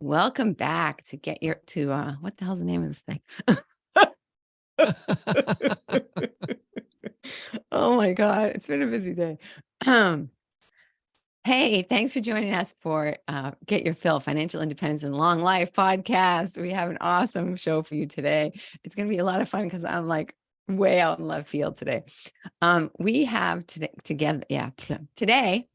Welcome back to get your to what the hell's the name of this thing? Oh my God, it's been a busy day. Um, Hey, thanks for joining us for Get Your Fill Financial Independence and Long Life podcast. We have an awesome show for you today. It's going to be a lot of fun because I'm like way out in left field today. We have today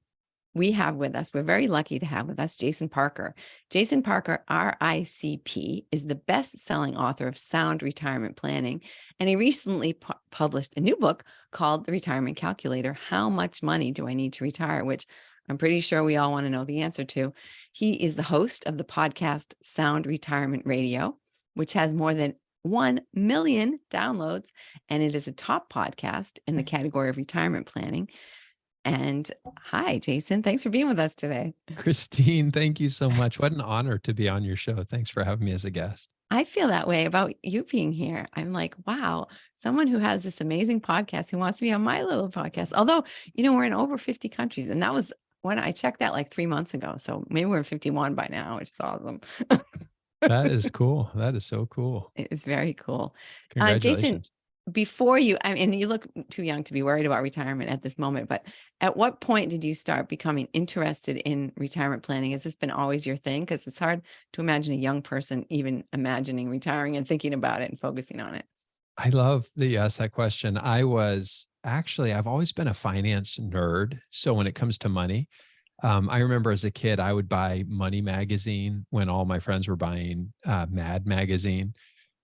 we have with us, we're very lucky to have with us Jason Parker. Jason Parker, RICP, is the best-selling author of Sound Retirement Planning, and he recently published a new book called The Retirement Calculator, How Much Money Do I Need to Retire? Which I'm pretty sure we all want to know the answer to. He is the host of the podcast Sound Retirement Radio, which has more than 1 million downloads, and it is a top podcast in the category of retirement planning. And hi, Jason. Thanks for being with us today. Christine, thank you so much. What an honor to be on your show. Thanks for having me as a guest. I feel that way about you being here. I'm like, wow, someone who has this amazing podcast who wants to be on my little podcast. Although, we're in over 50 countries, and that was when I checked that like 3 months ago. So maybe we're in 51 by now, which is awesome. That is cool. That is so cool. It is very cool. Jason, Congratulations. before you look too young to be worried about retirement at this moment, but at what point did you start becoming interested in retirement planning? Has this been always your thing? Because it's hard to imagine a young person even imagining retiring and thinking about it and focusing on it. I love that you asked that question. I've always been a finance nerd. So when it comes to money, I remember as a kid, I would buy Money Magazine when all my friends were buying Mad Magazine.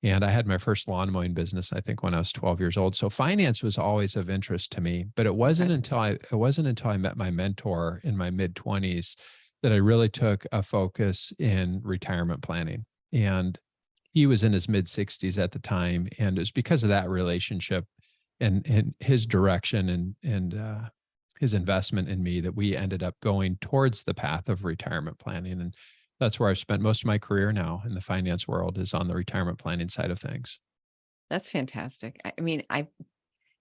And I had my first lawn mowing business, I think, when I was 12 years old. So finance was always of interest to me, but it wasn't until I met my mentor in my mid 20s that I really took a focus in retirement planning. And he was in his mid 60s at the time, and it was because of that relationship and his direction and his investment in me that we ended up going towards the path of retirement planning. And that's where I've spent most of my career now in the finance world, is on the retirement planning side of things. That's fantastic. I mean,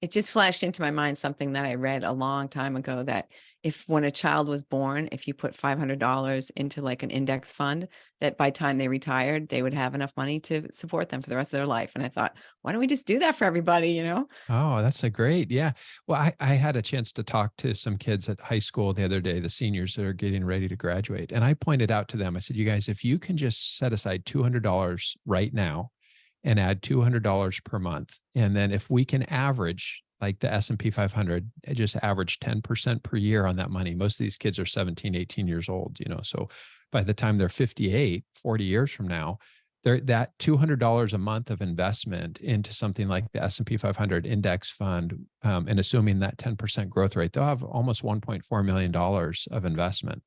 it just flashed into my mind something that I read a long time ago, that if when a child was born, if you put $500 into like an index fund, that by time they retired, they would have enough money to support them for the rest of their life. And I thought, why don't we just do that for everybody, Oh, that's a great, yeah. Well, I had a chance to talk to some kids at high school the other day, the seniors that are getting ready to graduate. And I pointed out to them, I said, you guys, if you can just set aside $200 right now and add $200 per month, and then if we can average like the S&P 500, just average 10% per year on that money. Most of these kids are 17, 18 years old, so by the time they're 58, 40 years from now, that $200 a month of investment into something like the S&P 500 index fund, and assuming that 10% growth rate, they'll have almost $1.4 million of investment.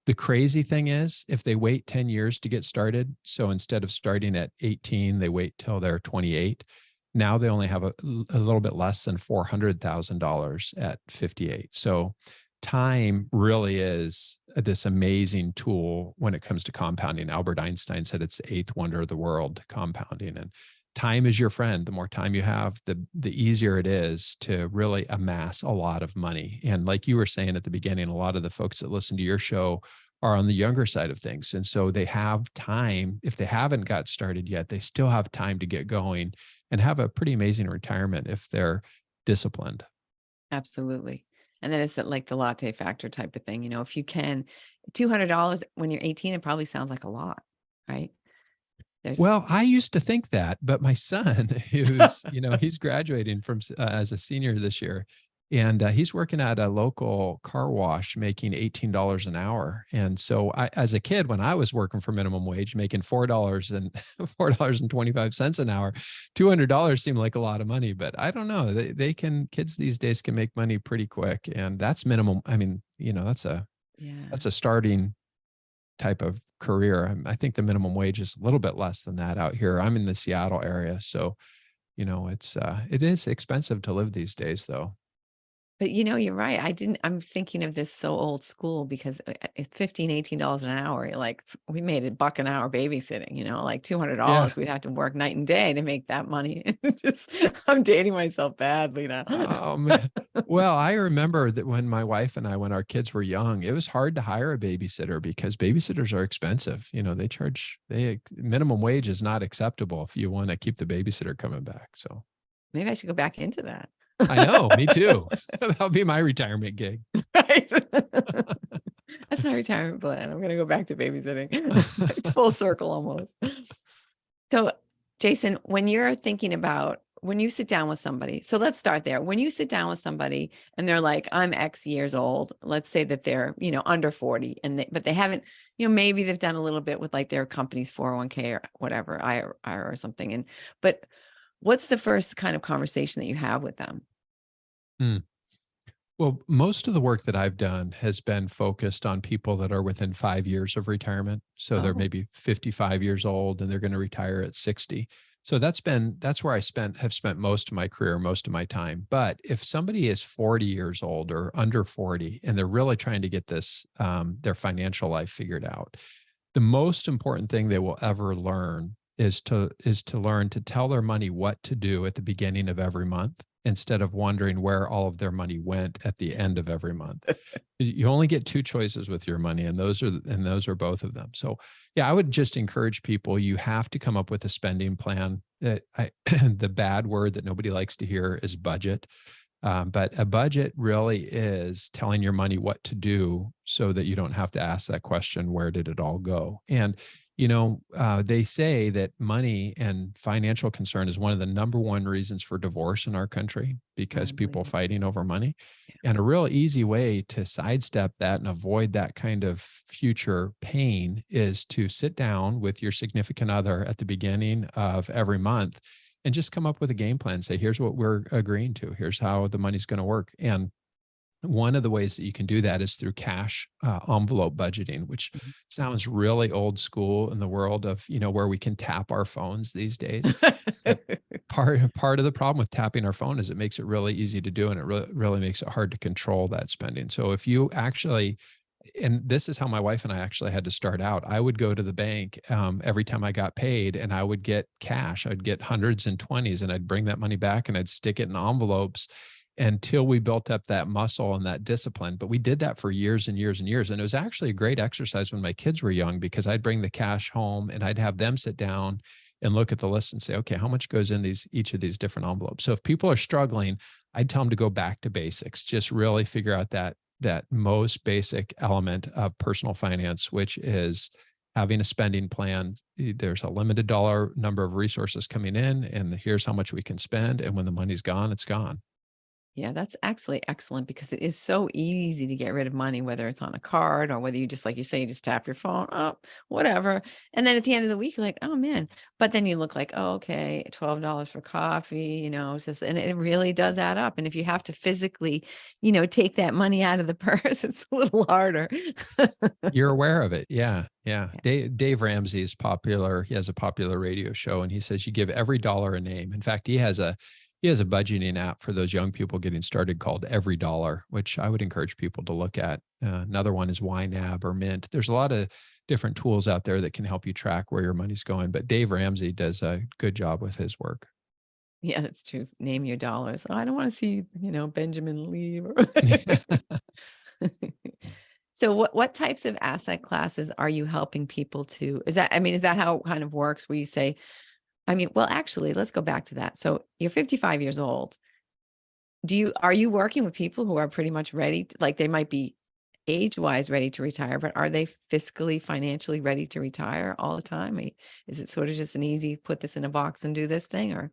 The crazy thing is, if they wait 10 years to get started, so instead of starting at 18, they wait till they're 28. Now they only have a little bit less than $400,000 at 58. So time really is this amazing tool when it comes to compounding. Albert Einstein said it's the eighth wonder of the world, compounding. And time is your friend. The more time you have, the easier it is to really amass a lot of money. And like you were saying at the beginning, a lot of the folks that listen to your show are on the younger side of things. And so they have time. If they haven't got started yet, they still have time to get going and have a pretty amazing retirement if they're disciplined. Absolutely. And then it's that like the latte factor type of thing. If you can, $200 when you're 18, it probably sounds like a lot, right? There's Well, I used to think that, but my son, who's, he's graduating from as a senior this year, and he's working at a local car wash making $18 an hour. And so as a kid, when I was working for minimum wage, making $4 and $4.25 an hour, $200 seemed like a lot of money, but I don't know. Kids these days can make money pretty quick. And that's minimum. I mean, that's yeah. a starting type of career. I think the minimum wage is a little bit less than that out here. I'm in the Seattle area. So, it is expensive to live these days though. But you're right. I'm thinking of this so old school because it's 15, $18 an hour. Like we made a buck an hour babysitting, like Yeah. $200. We'd have to work night and day to make that money. Just, I'm dating myself badly now. Oh man. Well, I remember that when my wife and I, when our kids were young, it was hard to hire a babysitter because babysitters are expensive. They minimum wage is not acceptable if you want to keep the babysitter coming back. So Maybe I should go back into that. I know, me too. That'll be my retirement gig. Right. That's my retirement plan. I'm going to go back to babysitting. It's full circle almost. So, Jason, when you're thinking about when you sit down with somebody, so let's start there. When you sit down with somebody and they're like, I'm X years old, let's say that they're, under 40 but they haven't, maybe they've done a little bit with like their company's 401k or whatever, IRA or something. But what's the first kind of conversation that you have with them? Hmm. Well, most of the work that I've done has been focused on people that are within 5 years of retirement. So they're Oh, maybe 55 years old and they're going to retire at 60. So that's where have spent most of my career, most of my time. But if somebody is 40 years old or under 40 and they're really trying to get this, their financial life figured out, the most important thing they will ever learn is to learn to tell their money what to do at the beginning of every month instead of wondering where all of their money went at the end of every month. You only get two choices with your money, and those are both of them. So yeah, I would just encourage people, you have to come up with a spending plan. The bad word that nobody likes to hear is budget. But a budget really is telling your money what to do so that you don't have to ask that question, where did it all go? And they say that money and financial concern is one of the number one reasons for divorce in our country because people unbelievable. fighting over money. Yeah. And a real easy way to sidestep that and avoid that kind of future pain is to sit down with your significant other at the beginning of every month and just come up with a game plan. Say, here's what we're agreeing to. Here's how the money's going to work. And one of the ways that you can do that is through cash envelope budgeting, which Mhm. sounds really old school in the world of, where we can tap our phones these days. But part of the problem with tapping our phone is it makes it really easy to do, and it really makes it hard to control that spending. So if you actually, and this is how my wife and I actually had to start out. I would go to the bank every time I got paid and I would get cash. I'd get hundreds and twenties and I'd bring that money back and I'd stick it in envelopes until we built up that muscle and that discipline. But we did that for years and years and years. And it was actually a great exercise when my kids were young because I'd bring the cash home and I'd have them sit down and look at the list and say, okay, how much goes in each of these different envelopes? So if people are struggling, I'd tell them to go back to basics, just really figure out that most basic element of personal finance, which is having a spending plan. There's a limited dollar number of resources coming in, and here's how much we can spend. And when the money's gone, it's gone. Yeah, that's actually excellent because it is so easy to get rid of money, whether it's on a card or whether you just, like you say, you just tap your phone, oh, whatever. And then at the end of the week, you're like, oh man. But then you look like, oh, okay, $12 for coffee, and it really does add up. And if you have to physically, take that money out of the purse, it's a little harder. You're aware of it. Yeah. Yeah. Yeah. Dave Ramsey is popular. He has a popular radio show and he says you give every dollar a name. In fact, he has a budgeting app for those young people getting started called Every Dollar, which I would encourage people to look at. Another one is YNAB or Mint. There's a lot of different tools out there that can help you track where your money's going. But Dave Ramsey does a good job with his work. Yeah, that's true. Name your dollars. Oh, I don't want to see, Benjamin leave. So what types of asset classes are you helping people to, is that how it kind of works where you say, well, actually, let's go back to that. So you're 55 years old. Are you working with people who are pretty much ready, like they might be age-wise ready to retire, but are they fiscally, financially ready to retire all the time? Is it sort of just an easy, put this in a box and do this thing, or?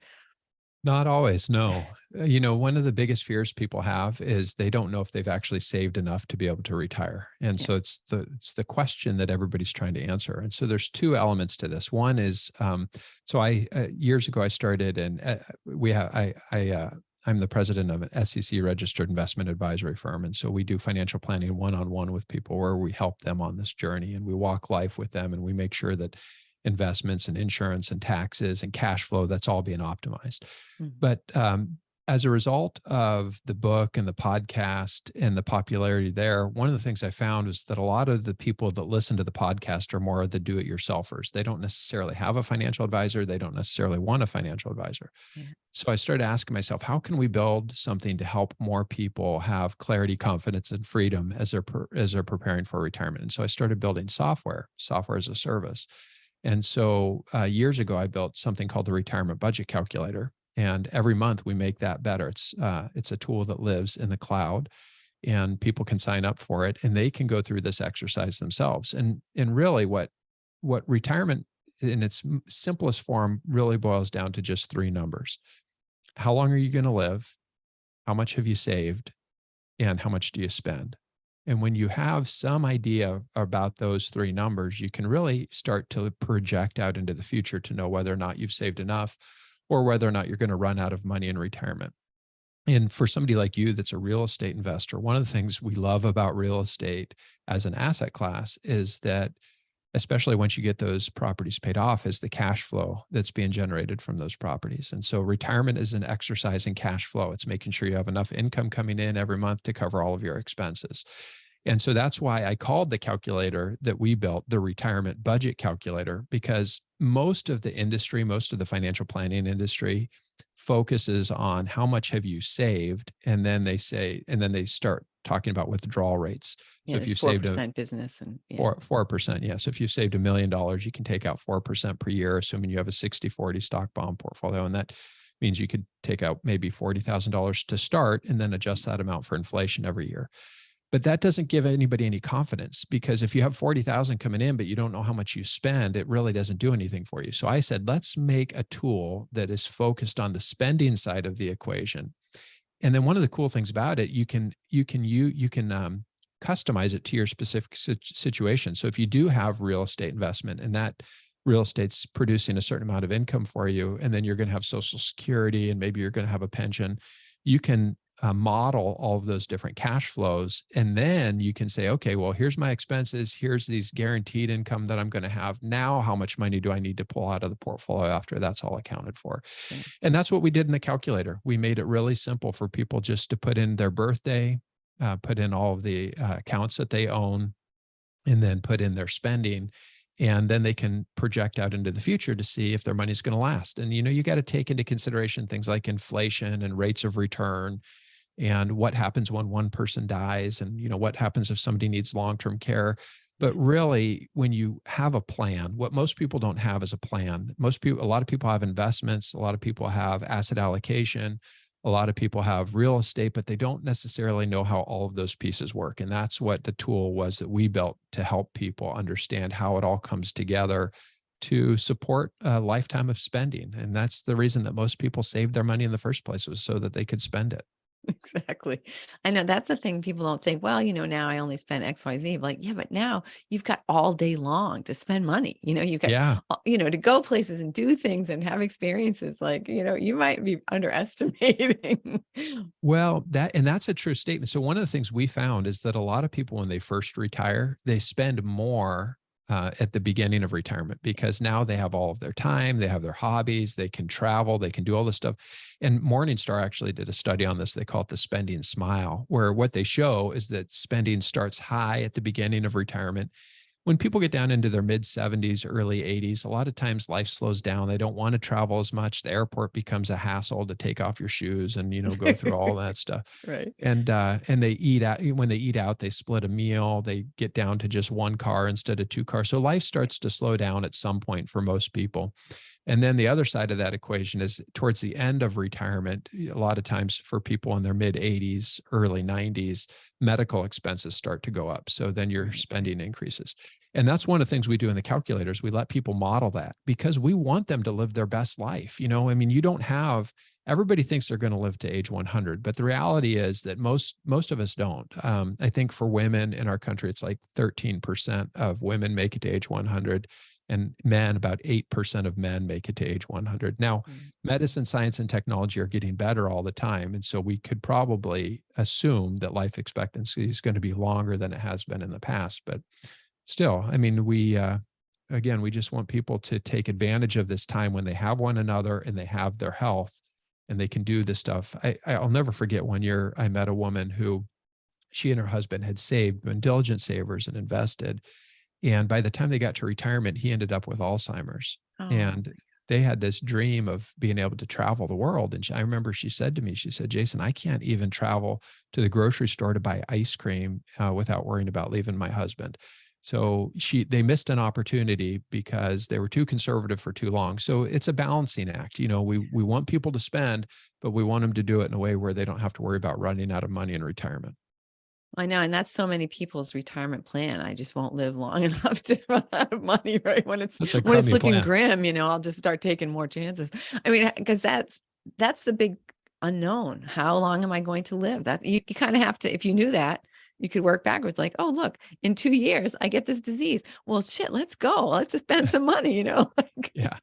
Not always, no. One of the biggest fears people have is they don't know if they've actually saved enough to be able to retire. And Yeah. so it's the question that everybody's trying to answer. And so there's two elements to this. One is, so I years ago I started, and I'm the president of an SEC registered investment advisory firm. And so we do financial planning one-on-one with people where we help them on this journey and we walk life with them and we make sure that investments and insurance and taxes and cash flow, that's all being optimized. Mhm. But As a result of the book and the podcast and the popularity there, one of the things I found was that a lot of the people that listen to the podcast are more the do-it-yourselfers. They don't necessarily have a financial advisor. They don't necessarily want a financial advisor. Yeah. So I started asking myself, how can we build something to help more people have clarity, confidence, and freedom as they're preparing for retirement? And so I started building software as a service. And so years ago, I built something called the Retirement Budget Calculator. And every month we make that better. It's a tool that lives in the cloud, and people can sign up for it, and they can go through this exercise themselves. And really, what retirement in its simplest form really boils down to just three numbers: how long are you going to live? How much have you saved? And how much do you spend? And when you have some idea about those three numbers, you can really start to project out into the future to know whether or not you've saved enough, or whether or not you're going to run out of money in retirement. And for somebody like you that's a real estate investor, one of the things we love about real estate as an asset class is that, especially once you get those properties paid off, is the cash flow that's being generated from those properties. And so retirement is an exercise in cash flow. It's making sure you have enough income coming in every month to cover all of your expenses. And so that's why I called the calculator that we built the Retirement Budget Calculator, because most of the industry, most of the financial planning industry focuses on how much have you saved. And then they start talking about withdrawal rates. Yeah, So if there's you've saved 4% business and yeah. 4%. Yeah. So if you saved $1 million, you can take out 4% per year, assuming you have a 60-40 stock bond portfolio. And that means you could take out maybe $40,000 to start and then adjust that amount for inflation every year. But that doesn't give anybody any confidence, because if you have 40,000 coming in, but you don't know how much you spend, it really doesn't do anything for you. So I said, let's make a tool that is focused on the spending side of the equation. And then one of the cool things about it, you can customize it to your specific situation. So if you do have real estate investment and that real estate's producing a certain amount of income for you, and then you're going to have Social Security and maybe you're going to have a pension, you can model all of those different cash flows. And then you can say, okay, well, here's my expenses. Here's these guaranteed income that I'm going to have. Now, how much money do I need to pull out of the portfolio after that's all accounted for? Yeah. And that's what we did in the calculator. We made it really simple for people just to put in their birthday, put in all of the accounts that they own, and then put in their spending. And then they can project out into the future to see if their money's going to last. And, you got to take into consideration things like inflation and rates of return, and what happens when one person dies, and, what happens if somebody needs long-term care. But really, when you have a plan, what most people don't have is a plan. A lot of people have investments, a lot of people have asset allocation, a lot of people have real estate, but they don't necessarily know how all of those pieces work. And that's what the tool was that we built to help people understand how it all comes together to support a lifetime of spending. And that's the reason that most people saved their money in the first place, was so that they could spend it. Exactly. I know that's the thing. People don't think, well, now I only spend XYZ. Like, yeah, but now you've got all day long to spend money. You've got, Yeah. to go places and do things and have experiences. Like, you might be underestimating. Well, that's a true statement. So one of the things we found is that a lot of people, when they first retire, they spend more at the beginning of retirement, because now they have all of their time, they have their hobbies, they can travel, they can do all this stuff. And Morningstar actually did a study on this. They call it the spending smile, where what they show is that spending starts high at the beginning of retirement. When people get down into their mid 70s, early 80s, a lot of times life slows down. They don't want to travel as much. The airport becomes a hassle to take off your shoes and, go through all that stuff. Right. And they eat out. When they eat out, they split a meal. They get down to just one car instead of two cars. So life starts to slow down at some point for most people. And then the other side of that equation is towards the end of retirement, a lot of times for people in their mid 80s, early 90s, medical expenses start to go up. So then your spending increases. And that's one of the things we do in the calculators. We let people model that, because we want them to live their best life. You don't have, everybody thinks they're going to live to age 100, but the reality is that most of us don't. I think for women in our country, it's like 13% of women make it to age 100. And men, about 8% of men make it to age 100. Now, medicine, science, and technology are getting better all the time. And so we could probably assume that life expectancy is going to be longer than it has been in the past. But still, we just want people to take advantage of this time when they have one another and they have their health, and they can do this stuff. I'll never forget one year I met a woman who, she and her husband had saved, been diligent savers and invested. And by the time they got to retirement, he ended up with Alzheimer's. Oh, And they had this dream of being able to travel the world. And I remember she said to me, she said, Jason, I can't even travel to the grocery store to buy ice cream without worrying about leaving my husband. So they missed an opportunity because they were too conservative for too long. So it's a balancing act. You know, we want people to spend, but we want them to do it in a way where they don't have to worry about running out of money in retirement. I know. And that's so many people's retirement plan. I just won't live long enough to run out of money, right? That's a When it's crummy looking plan. grim, I'll just start taking more chances. I mean, because that's the big unknown. How long am I going to live? That you kind of have to, if you knew that, you could work backwards, like, oh, look, in 2 years, I get this disease. Well, shit, let's go. Let's just spend some money, like, Yeah.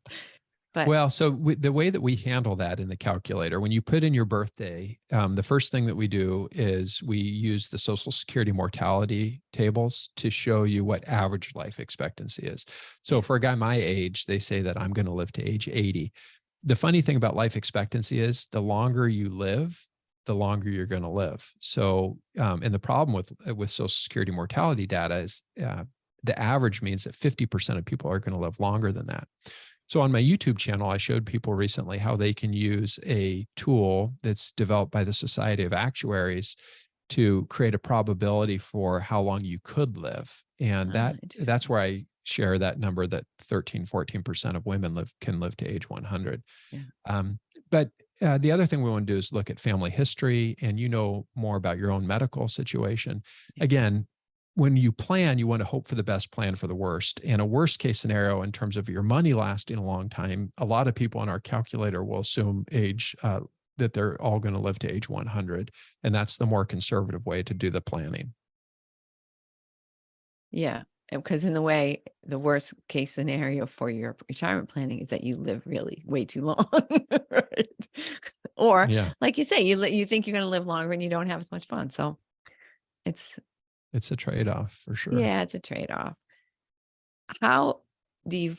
but Well, so the way that we handle that in the calculator, when you put in your birthday, the first thing that we do is we use the Social Security mortality tables to show you what average life expectancy is. So yeah, for a guy my age, they say that I'm going to live to age 80. The funny thing about life expectancy is the longer you live, the longer you're going to live. So, and the problem with Social Security mortality data is the average means that 50% of people are going to live longer than that. So on my YouTube channel, I showed people recently how they can use a tool that's developed by the Society of Actuaries to create a probability for how long you could live. And that's interesting. where I share that number that 13-14% of women can live to age 100. Yeah. But the other thing we want to do is look at family history, and more about your own medical situation. Yeah. Again, when you plan, you want to hope for the best, plan for the worst. And a worst case scenario in terms of your money lasting a long time, a lot of people on our calculator will assume that they're all going to live to age 100. And that's the more conservative way to do the planning. Yeah. Because in the way, the worst case scenario for your retirement planning is that you live really way too long, right? Or Yeah, like you say, you think you're going to live longer and you don't have as much fun. So it's, it's a trade-off for sure. yeah, it's a trade-off. How do you,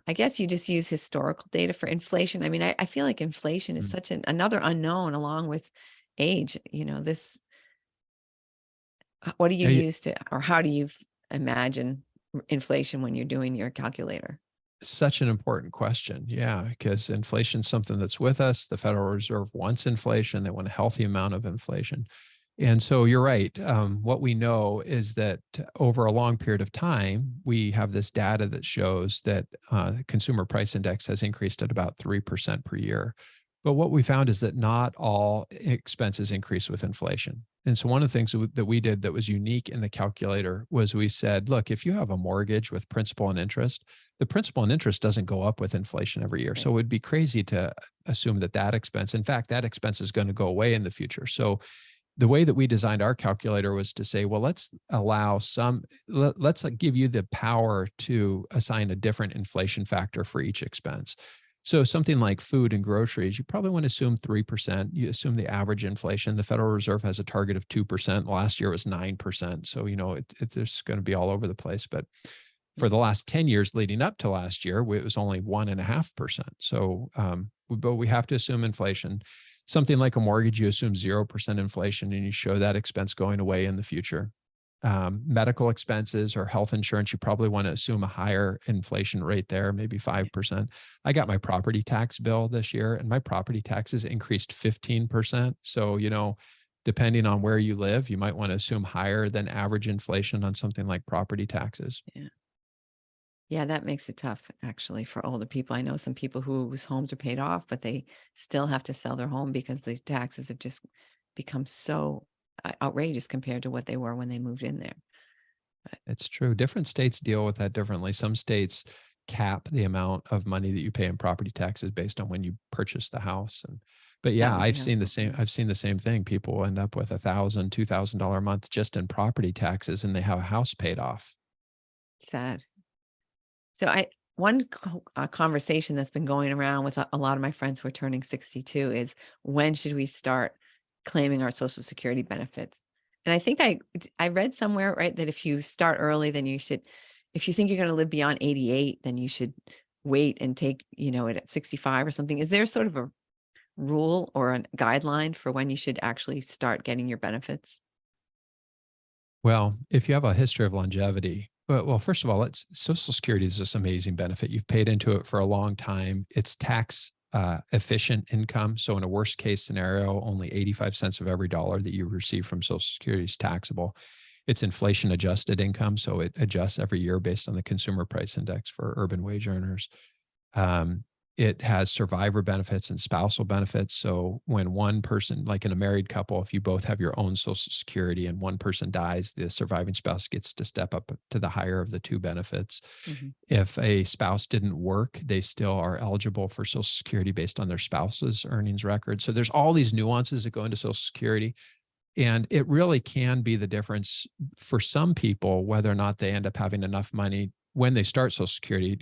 I guess you just use historical data for inflation. I mean, I feel like inflation is Mm. such another unknown along with age, this, what do you Yeah, use to, or how do you imagine inflation when you're doing your calculator? such an important question. Yeah, because inflation is something that's with us. The Federal Reserve wants inflation. They want a healthy amount of inflation. And so you're right. What we know is that over a long period of time, we have this data that shows that the consumer price index has increased at about 3% per year. But what we found is that not all expenses increase with inflation. And so one of the things that we did that was unique in the calculator was we said, look, if you have a mortgage with principal and interest, the principal and interest doesn't go up with inflation every year. So Right. it would be crazy to assume that expense, in fact, that expense is going to go away in the future. So the way that we designed our calculator was to say, well, let's give you the power to assign a different inflation factor for each expense. So something like food and groceries, you probably want to assume 3%. You assume the average inflation. The Federal Reserve has a target of 2%. Last year was 9%. So, it's going to be all over the place. But for the last 10 years leading up to last year, it was only 1.5%. So, but we have to assume inflation. Something like a mortgage, you assume 0% inflation and you show that expense going away in the future. Medical expenses or health insurance, you probably want to assume a higher inflation rate there, maybe 5%. I got my property tax bill this year and my property taxes increased 15%. So, depending on where you live, you might want to assume higher than average inflation on something like property taxes. Yeah. Yeah, that makes it tough actually for older people. I know some people whose homes are paid off, but they still have to sell their home because the taxes have just become so outrageous compared to what they were when they moved in there. It's true. Different states deal with that differently. Some states cap the amount of money that you pay in property taxes based on when you purchase the house. But That yeah, would be helpful. I've seen the same thing. People end up with $1,000, $2,000 a month just in property taxes, and they have a house paid off. Sad. So conversation that's been going around with a lot of my friends who are turning 62 is, when should we start claiming our Social Security benefits? And I think I read somewhere, right, that if you start early, then you should, if you think you're going to live beyond 88, then you should wait and take, it at 65 or something. Is there sort of a rule or a guideline for when you should actually start getting your benefits? Well, if you have a history of longevity, well, first of all, Social Security is this amazing benefit. You've paid into it for a long time. It's tax efficient income. So in a worst case scenario, only 85 cents of every dollar that you receive from Social Security is taxable. It's inflation adjusted income. So it adjusts every year based on the consumer price index for urban wage earners. Um, it has survivor benefits and spousal benefits. So when one person, like in a married couple, if you both have your own Social Security and one person dies, the surviving spouse gets to step up to the higher of the two benefits. Mhm. If a spouse didn't work, they still are eligible for Social Security based on their spouse's earnings record. So there's all these nuances that go into Social Security. And it really can be the difference for some people, whether or not they end up having enough money when they start Social Security.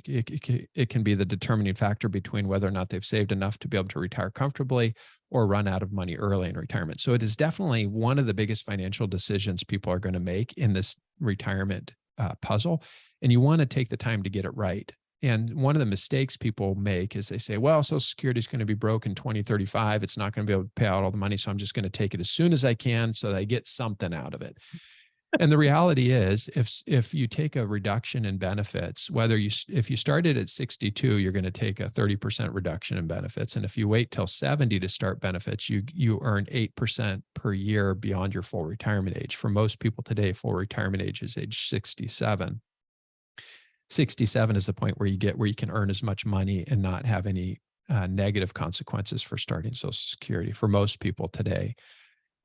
It can be the determining factor between whether or not they've saved enough to be able to retire comfortably or run out of money early in retirement. So it is definitely one of the biggest financial decisions people are going to make in this retirement puzzle. And you want to take the time to get it right. And one of the mistakes people make is they say, well, Social Security is going to be broke in 2035. It's not going to be able to pay out all the money. So I'm just going to take it as soon as I can so that I get something out of it. And the reality is, if you take a reduction in benefits, if you started at 62, you're going to take a 30% reduction in benefits. And if you wait till 70 to start benefits, you earn 8% per year beyond your full retirement age. For most people today, full retirement age is age 67. 67 is the point where you can earn as much money and not have any negative consequences for starting Social Security for most people today.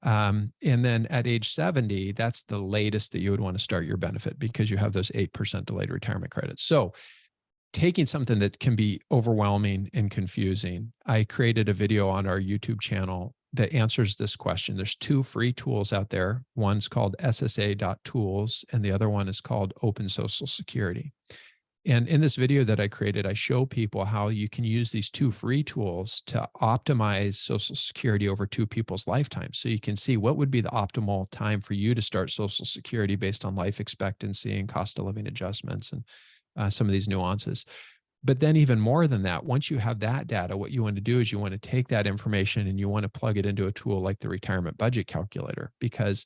And then at age 70, that's the latest that you would want to start your benefit because you have those 8% delayed retirement credits. So taking something that can be overwhelming and confusing, I created a video on our YouTube channel that answers this question. There's two free tools out there. One's called SSA.tools, and the other one is called Open Social Security. And in this video that I created, I show people how you can use these two free tools to optimize Social Security over two people's lifetimes. So you can see what would be the optimal time for you to start Social Security based on life expectancy and cost of living adjustments and some of these nuances. But then even more than that, once you have that data, what you want to do is you want to take that information and you want to plug it into a tool like the retirement budget calculator, because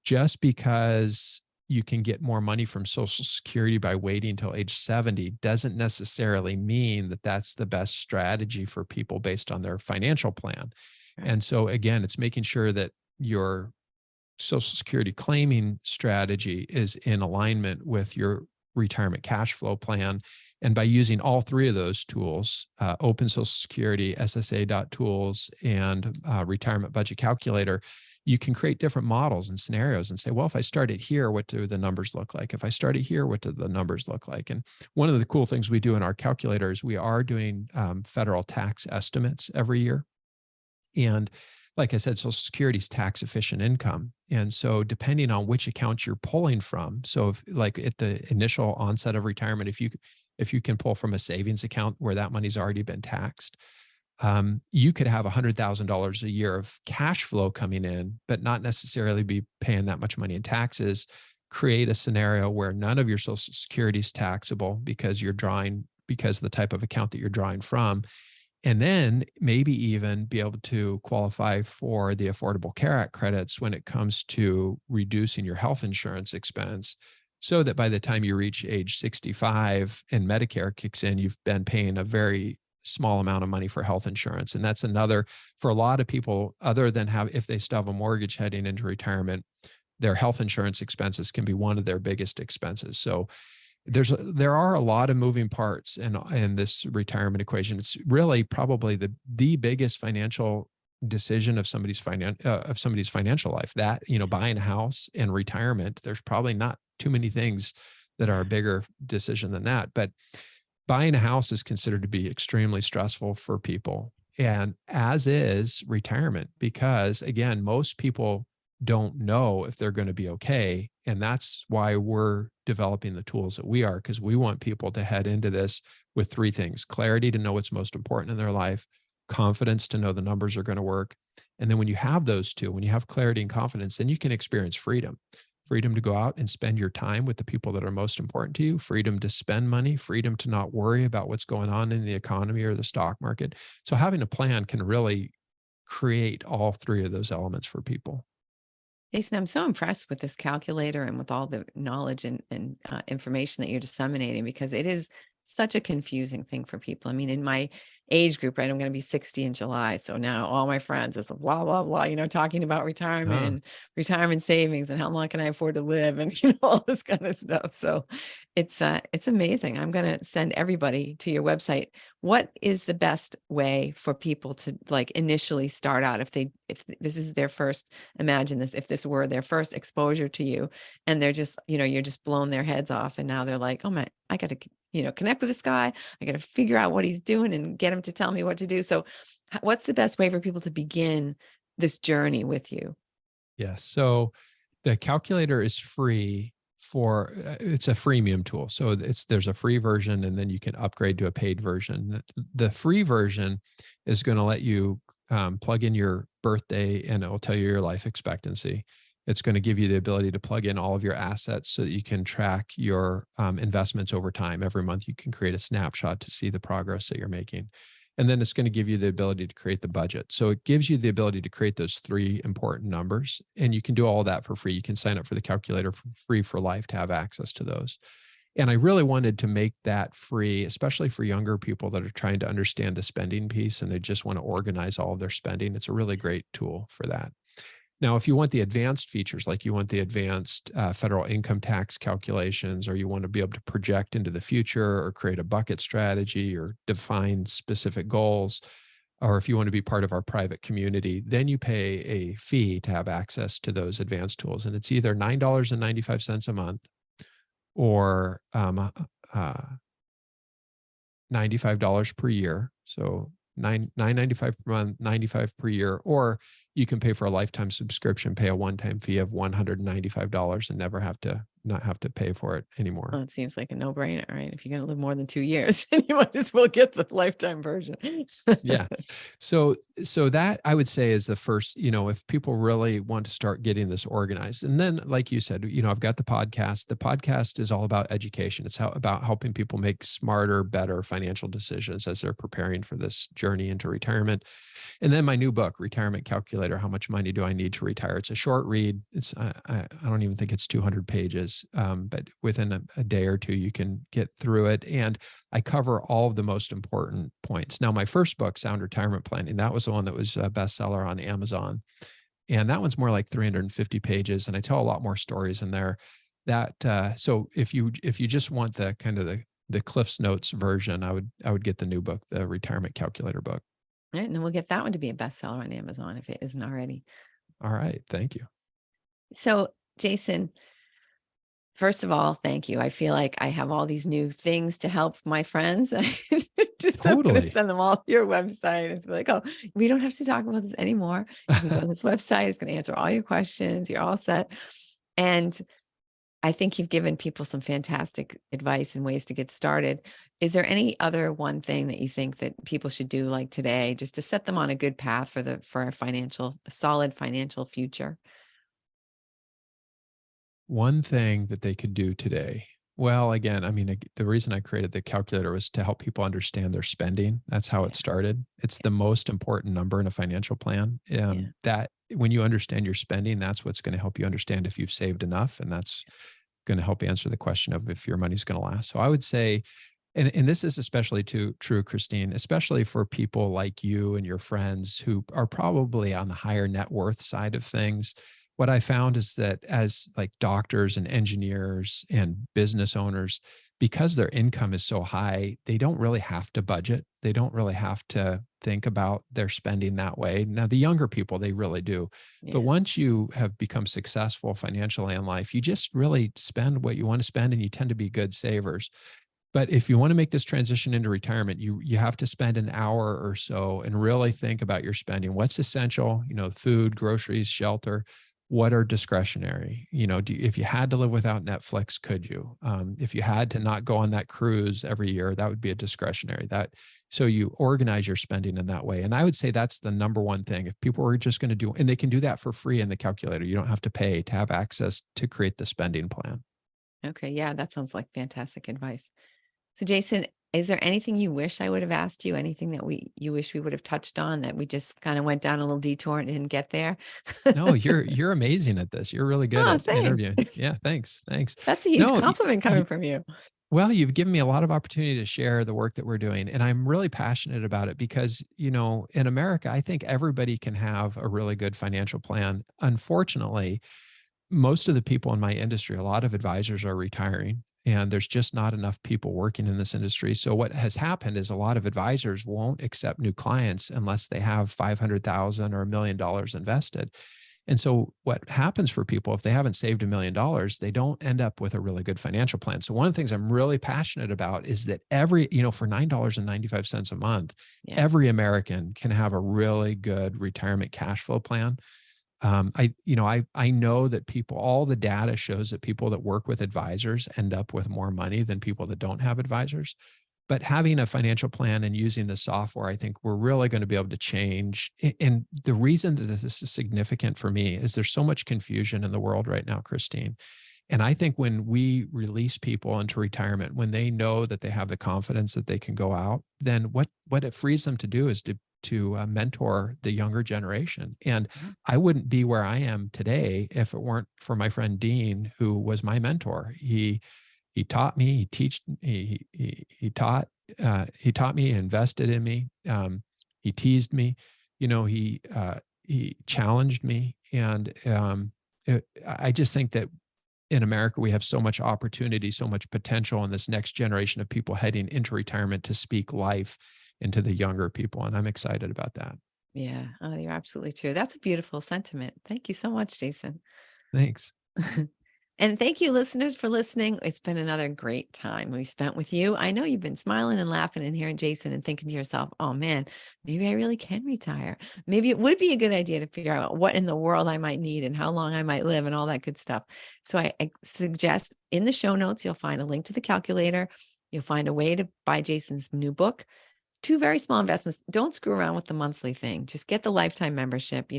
just because you can get more money from Social Security by waiting until age 70 doesn't necessarily mean that that's the best strategy for people based on their financial plan. Right. And so again, it's making sure that your Social Security claiming strategy is in alignment with your retirement cash flow plan. And by using all three of those tools, Open Social Security, SSA.tools, and Retirement Budget Calculator, you can create different models and scenarios and say, well, if I started here, what do the numbers look like? If I started here, what do the numbers look like? And one of the cool things we do in our calculator is we are doing federal tax estimates every year. And like I said, Social Security is tax efficient income. And so depending on which account you're pulling from, so if, like at the initial onset of retirement, if you can pull from a savings account where that money's already been taxed, you could have $100,000 a year of cash flow coming in, but not necessarily be paying that much money in taxes. Create a scenario where none of your Social Security is taxable because of the type of account that you're drawing from. And then maybe even be able to qualify for the Affordable Care Act credits when it comes to reducing your health insurance expense, so that by the time you reach age 65 and Medicare kicks in, you've been paying a very small amount of money for health insurance. And that's another, for a lot of people, other than if they still have a mortgage heading into retirement, their health insurance expenses can be one of their biggest expenses. So there are a lot of moving parts in this retirement equation. It's really probably the biggest financial decision of somebody's financial life. That, buying a house and retirement, there's probably not too many things that are a bigger decision than that. But buying a house is considered to be extremely stressful for people, and as is retirement, because again, most people don't know if they're going to be okay. And that's why we're developing the tools that we are, because we want people to head into this with three things: clarity to know what's most important in their life, confidence to know the numbers are going to work. And then when you have those two, when you have clarity and confidence, then you can experience freedom to go out and spend your time with the people that are most important to you, freedom to spend money, freedom to not worry about what's going on in the economy or the stock market. So having a plan can really create all three of those elements for people. Jason, I'm so impressed with this calculator and with all the knowledge and information that you're disseminating, because it is such a confusing thing for people. I mean, in my age group, right, I'm going to be 60 in July. So now all my friends is blah, blah, blah, talking about retirement Ah, and retirement savings and how long can I afford to live and, all this kind of stuff. So it's amazing. I'm going to send everybody to your website. What is the best way for people to like initially start out if this is their first, imagine this, if this were their first exposure to you and they're just, you're just blowing their heads off and now they're like, oh my, I got to, connect with this guy. I got to figure out what he's doing and get him to tell me what to do. So what's the best way for people to begin this journey with you? yes. So the calculator is free it's a freemium tool. So there's a free version and then you can upgrade to a paid version. The free version is going to let you plug in your birthday and it will tell you your life expectancy. It's going to give you the ability to plug in all of your assets so that you can track your investments over time. Every month, you can create a snapshot to see the progress that you're making. And then it's going to give you the ability to create the budget. So it gives you the ability to create those three important numbers. And you can do all that for free. You can sign up for the calculator for free for life to have access to those. And I really wanted to make that free, especially for younger people that are trying to understand the spending piece and they just want to organize all of their spending. It's a really great tool for that. Now, if you want the advanced features, like you want the advanced federal income tax calculations, or you want to be able to project into the future or create a bucket strategy or define specific goals, or if you want to be part of our private community, then you pay a fee to have access to those advanced tools. And it's either $9.95 a month or $95 per year. So $9.95 per month, $95 per year, or you can pay for a lifetime subscription, pay a one-time fee of $195 and not have to pay for it anymore. Well, it seems like a no-brainer, right? If you're going to live more than 2 years, you might as well get the lifetime version. Yeah. So that I would say is the first, if people really want to start getting this organized. And then, like you said, I've got the podcast. The podcast is all about education. It's about helping people make smarter, better financial decisions as they're preparing for this journey into retirement. And then my new book, Retirement Calculator, How Much Money Do I Need to Retire? It's a short read. I don't even think it's 200 pages, but within a day or two, you can get through it. And I cover all of the most important points. Now, my first book, Sound Retirement Planning, that was the one that was a bestseller on Amazon. And that one's more like 350 pages. And I tell a lot more stories in there. So if you just want the kind of the Cliff's Notes version, I would get the new book, the Retirement Calculator book. All right, and then we'll get that one to be a bestseller on Amazon if it isn't already. All right. Thank you. So, Jason, first of all, thank you. I feel like I have all these new things to help my friends. I'm going Totally. to send them all to your website and be like, oh, we don't have to talk about this anymore. You can go on this website. It's going to answer all your questions. You're all set. And I think you've given people some fantastic advice and ways to get started. Is there any other one thing that you think that people should do like today, just to set them on a good path for a solid financial future? One thing that they could do today. Well, again, I mean, the reason I created the calculator was to help people understand their spending. That's how it started. It's the most important number in a financial plan. That when you understand your spending, that's what's going to help you understand if you've saved enough. And that's going to help answer the question of if your money's going to last. So I would say, and this is especially true, Christine, especially for people like you and your friends who are probably on the higher net worth side of things. What I found is that as like doctors and engineers and business owners, because their income is so high, they don't really have to budget. They don't really have to think about their spending that way. Now, the younger people, they really do. Yeah. But once you have become successful financially in life, you just really spend what you want to spend and you tend to be good savers. But if you want to make this transition into retirement, you have to spend an hour or so and really think about your spending. What's essential? Food, groceries, shelter. What are discretionary? If you had to live without Netflix, could you? If you had to not go on that cruise every year, that would be a discretionary. So you organize your spending in that way. And I would say that's the number one thing. If people were just going to do, and they can do that for free in the calculator, you don't have to pay to have access to create the spending plan. Okay. Yeah, that sounds like fantastic advice. So, Jason, Is there anything you wish I would have asked you? Anything that you wish we would have touched on that we just kind of went down a little detour and didn't get there? No, you're amazing at this. You're really good Oh, at thanks. interviewing. Yeah, thanks. Thanks. That's a huge No, compliment coming from you. well, you've given me a lot of opportunity to share the work that we're doing, and I'm really passionate about it because, in America, I think everybody can have a really good financial plan. Unfortunately, most of the people in my industry, a lot of advisors are retiring, and there's just not enough people working in this industry. So what has happened is a lot of advisors won't accept new clients unless they have 500,000 or $1 million invested. And so what happens for people, if they haven't saved $1 million, they don't end up with a really good financial plan. So one of the things I'm really passionate about is that for $9.95 a month, Yeah. every American can have a really good retirement cash flow plan. I know that all the data shows that people that work with advisors end up with more money than people that don't have advisors. But having a financial plan and using the software, I think we're really going to be able to change. And the reason that this is significant for me is there's so much confusion in the world right now, Christine. And I think when we release people into retirement, when they know that they have the confidence that they can go out, then what it frees them to do is to mentor the younger generation. And Mhm. I wouldn't be where I am today if it weren't for my friend Dean, who was my mentor. He taught me, he taught me, invested in me. He teased me, he challenged me. And I just think that in America, we have so much opportunity, so much potential in this next generation of people heading into retirement to speak life into the younger people. And I'm excited about that. Yeah. Oh, you're absolutely true. That's a beautiful sentiment. Thank you so much, Jason. Thanks. And thank you, listeners, for listening. It's been another great time we spent with you. I know you've been smiling and laughing and hearing Jason and thinking to yourself, oh man, maybe I really can retire. Maybe it would be a good idea to figure out what in the world I might need and how long I might live and all that good stuff. So I suggest in the show notes, you'll find a link to the calculator. You'll find a way to buy Jason's new book. Two very small investments. Don't screw around with the monthly thing. Just get the lifetime membership,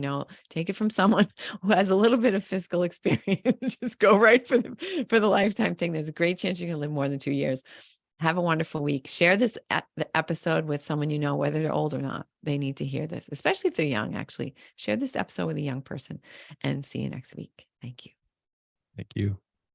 take it from someone who has a little bit of fiscal experience. Just go right for the lifetime thing. There's a great chance you're going to live more than 2 years. Have a wonderful week. Share this the episode with someone you know, whether they're old or not. They need to hear this, especially if they're young, actually. Share this episode with a young person and see you next week. Thank you. Thank you.